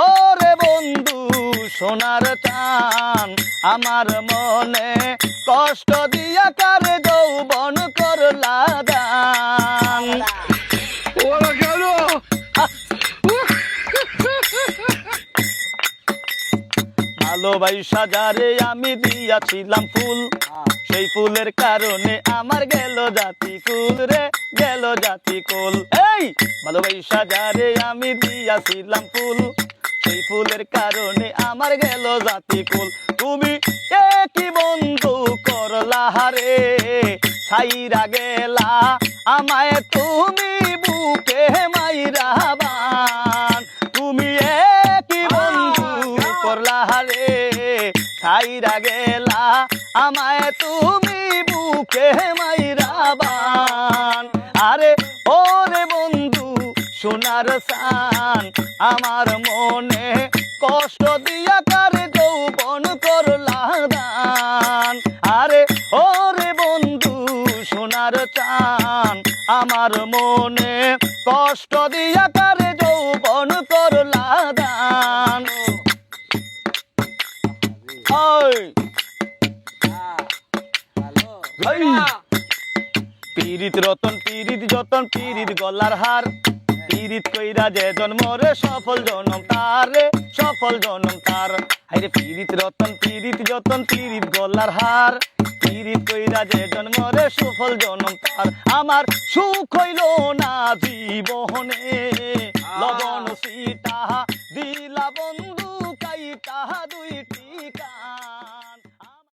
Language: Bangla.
ওরে বন্ধু সোনার চান আমার মনে কষ্ট দিয়া কারে যৌবন করলা দান। ওরা গেল ভালোবাসা যারে আমি দিয়াছিলাম ফুল, সেই ফুলের কারণে আমার গেল জাতি কুল রে, গেল জাতি কুল। এই ভালোবাসা যারে আমি দিয়াছিলাম ফুল, সেই ফুলের কারণে আমার গেল জাতি কুল। তুমি কি বন্ধু করলা রে, ছাইরা গেলা আমায় তুমি বুকে মাইরা বান। তুমি কি বন্ধু করলা রে, ছাইরা গেলা আমায় তুমি বুকে মাইরা বান। আরে ওরে বন্ধু সোনার চান আমার মনে কষ্ট দিয়া কারে যৌবন করলা দান। আরে ওরে বন্ধু সোনার চান আমার মনে কষ্ট দিয়া কারে যৌবন করলা দান। পীড়িত রতন পীড়িত যতন পীড়িত গলার হার, পীড়িত কইরা যে জন্মরে সফল জনম তার রে, সফল জনম তার। হাইরে পীড়িত রতন পীড়িত যতন পীড়িত গলার হার, পীড়িত কইরা যে জন্মরে সফল জনম তার। আমার সুখ হইল না জীবনে, লবণ সিটা দিলা বন্ধু কাইটা দুইটা